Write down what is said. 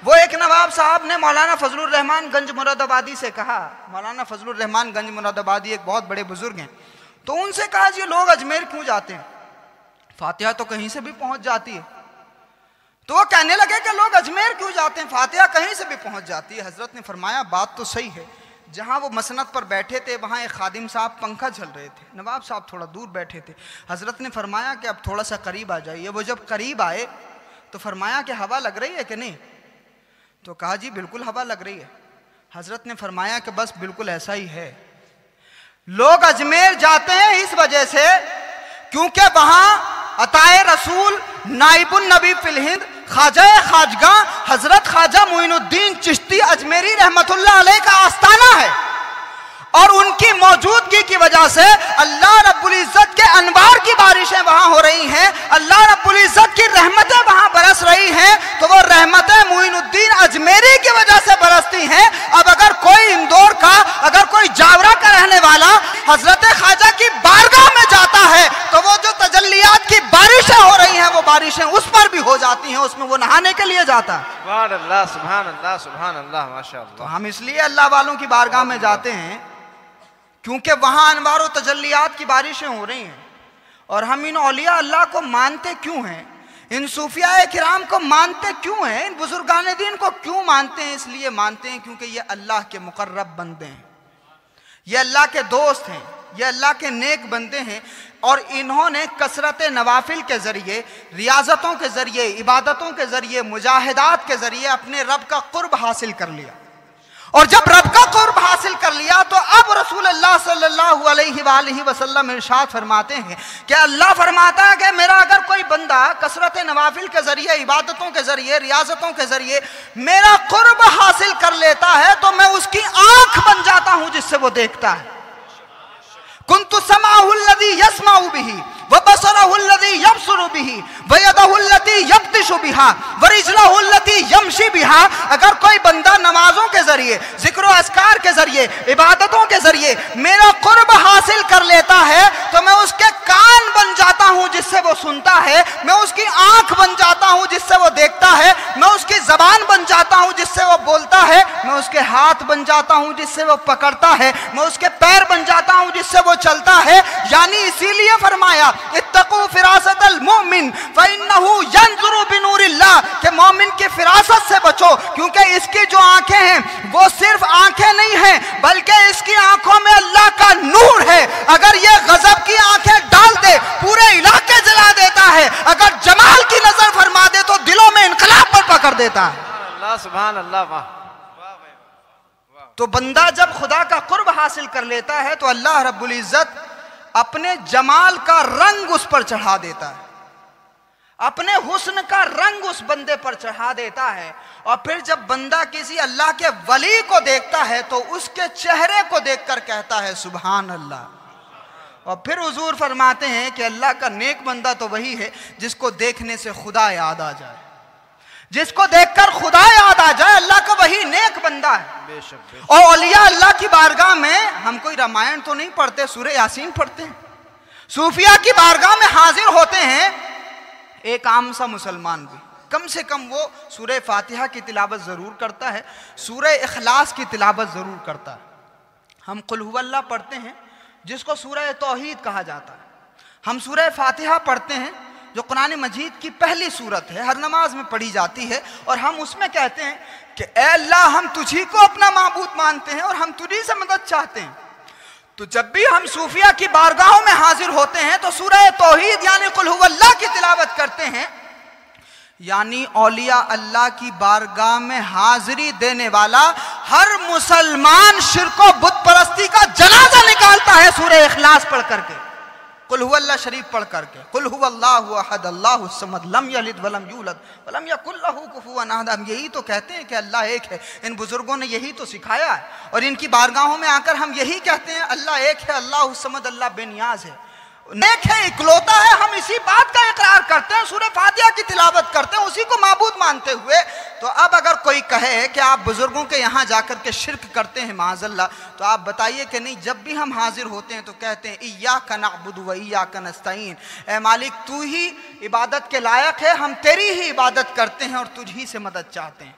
वो एक नवाब साहब ने मौलाना फजलुर रहमान गंज मुरादाबादी से कहा, मौलाना फजलुर रहमान गंज मुरादाबादी एक बहुत बड़े बुजुर्ग हैं, तो उनसे कहा जी लोग अजमेर क्यों जाते हैं, फातिहा तो कहीं से भी पहुंच जाती है। तो वो कहने लगे कि लोग अजमेर क्यों जाते हैं, फातिहा कहीं से भी पहुंच जाती है। हजरत ने फरमाया बात तो सही है, जहां वो मसनद पर बैठे थे वहां एक खादिम साहब पंखा झल रहे थे, नवाब साहब थोड़ा दूर बैठे थे। हजरत ने फरमाया कि अब थोड़ा सा करीब आ जाइए। वो जब करीब आए तो फरमाया कि हवा लग रही है कि नहीं, तो कहा जी बिल्कुल हवा लग रही है। हजरत ने फरमाया कि बस बिल्कुल ऐसा ही है, लोग अजमेर जाते हैं इस वजह से क्योंकि वहां अताए रसूल नाइबुन नबी फिल हिंद ख्वाजा खाजगा हजरत ख्वाजा मोइनुद्दीन चिश्ती अजमेरी रहमतुल्लाह अलैह का आस्थाना है, और उनकी मौजूदगी की वजह से अल्लाह रब्बुल इज्जत के अनवार की बारिशें वहां हो रही हैं, अल्लाह रब्बुल इज्जत की रहमतें वहां बरस रही हैं। तो वो रहमतें मोइनुद्दीन अजमेरी की वजह से बरसती हैं। अब अगर कोई इंदौर का, अगर कोई जावरा का रहने वाला हजरत ख्वाजा की बारगाह में जाता है तो वो जो तजल्लियात की बारिशें हो रही हैं वो बारिशें उस पर भी हो जाती हैं, उसमें वो नहाने के लिए जाता है। सुभान अल्लाह, सुभान अल्लाह, सुभान अल्लाह, माशाअल्लाह। तो हम इसलिए अल्लाह वालों की बारगाह में जाते हैं क्योंकि वहां अनवार व तजल्लियात की बारिशें हो रही हैं। और हम इन औलिया अल्लाह को मानते क्यों हैं, इन सूफिया किराम को मानते क्यों हैं, इन बुजुर्गान दीन को क्यों मानते हैं? इसलिए मानते हैं क्योंकि ये अल्लाह के मुकर्रब बंदे हैं, ये अल्लाह के दोस्त हैं, ये अल्लाह के नेक बंदे हैं। और इन्होंने कसरत नवाफिल के जरिए, रियाजतों के जरिए, इबादतों के जरिए, मुजाहिदात के जरिए अपने रब का कुर्ब हासिल कर लिया। और जब रब का कुर्ब हासिल कर लिया तो अब रसूलुल्लाह सल्लल्लाहु अलैहि वसल्लम इरशाद फरमाते हैं कि अल्लाह फरमाता है कि मेरा अगर कोई बंदा कसरत नवाफिल के जरिए, इबादतों के जरिए, रियाजतों के जरिए मेरा कुर्ब हासिल कर लेता है तो मैं उसकी आंख बन जाता हूं जिससे वो देखता है। कुन्तु समाहुल्लज़ी यस्माउ बिही व बसरहुल्लज़ी यबसुरु बिही व यदहुल्लती यब्तिशु बिहा व रिजलहुल्लती यमशी बिहा। अगर कोई बंदा नमाजों के जरिए, जिक्र अस्कार के जरिए, इबादतों के जरिए मेरा कुर्ब हासिल कर लेता है तो मैं उसके कान बन जाता हूं जिससे वो सुनता है, मैं उसकी आंख बन जाता हूं जिससे वो देखता है, मैं उसकी जबान बन जाता हूं जिससे वो बोलता है, मैं उसके हाथ बन जाता हूं जिससे वो पकड़ता है, मैं उसके पैर बन जाता हूं जिससे वो चलता है। यानी इसीलिए फरमाया इत्तकू फिरासतल मोमिन फइन्नहु यंजुरु बिनूरिल्लाह, कि मोमिन की फिरासत से बचो क्योंकि इसकी जो आंखें हैं वो सिर्फ आंखें नहीं हैं बल्कि इसकी आंखों में अल्लाह का नूर है। अगर ये गजब की आंखें डाल दे पूरे इलाके जला देता है, अगर जमाल की नजर फरमा दे तो दिलों में इनकलाब पर पकड़ देता है। अल्लाह, सुभान अल्लाह, वाह। तो बंदा जब खुदा का कुर्ब हासिल कर लेता है तो अल्लाह रब्बुल इज्जत अपने जमाल का रंग उस पर चढ़ा देता है, अपने हुस्न का रंग उस बंदे पर चढ़ा देता है। और फिर जब बंदा किसी अल्लाह के वली को देखता है तो उसके चेहरे को देखकर कहता है सुभान अल्लाह। और फिर हुजूर फरमाते हैं कि अल्लाह का नेक बंदा तो वही है जिसको देखने से खुदा याद आ जाए, जिसको देखकर खुदा याद आ जाए, अल्लाह का वही नेक बंदा है। बेशक, बेशक। और औलिया अल्लाह की बारगाह में हम कोई रामायण तो नहीं पढ़ते, सूरह यासीन पढ़ते हैं। सूफिया की बारगाह में हाजिर होते हैं एक आम सा मुसलमान भी, कम से कम वो सूरह फातिहा की तिलावत जरूर करता है, सूरह इखलास की तिलावत जरूर करता है। हम कुल हुवल्लाह पढ़ते हैं जिसको सूरह तौहीद कहा जाता है, हम सूरह फातिहा पढ़ते हैं जो कुरान मजीद की पहली सूरत है, हर नमाज में पढ़ी जाती है, और हम उसमें कहते हैं कि ए अल्लाह हम तुझी को अपना माबूद मानते हैं और हम तुझी से मदद चाहते हैं। तो जब भी हम सूफिया की बारगाहों में हाजिर होते हैं तो सूरह तौहीद यानी कुल हुवल्लाह की तिलावत करते हैं। यानी औलिया अल्लाह की बारगाह में हाजिरी देने वाला हर मुसलमान शिर्क व बुत परस्ती का जनाजा निकालता है सूरह इखलास पढ़ करके, कुल हुवल्लाह शरीफ पढ़ करके, कुल हुवल्लाहु अहद अल्लाहु समद लम यलिद वलम यूलद वलम यकुल लहू कुफुवन अहद। हम यही तो कहते हैं कि अल्लाह एक है, इन बुजुर्गों ने यही तो सिखाया है, और इनकी बारगाहों में आकर हम यही कहते हैं अल्लाह एक है, अल्लाह समद, अल्लाह बेनियाज है, नेक है, इकलौता है। हम इसी बात का इकरार करते हैं, सूरह फातिहा की तिलावत करते हैं उसी को माबूद मानते हुए। तो अब अगर कोई कहे कि आप बुजुर्गों के यहाँ जाकर के शिरक करते हैं माज़अल्लाह, तो आप बताइए कि नहीं, जब भी हम हाजिर होते हैं तो कहते हैं इय्याका नअबुदु व इय्याका नस्तईन, ए मालिक तू ही इबादत के लायक है, हम तेरी ही इबादत करते हैं और तुझ ही से मदद चाहते हैं।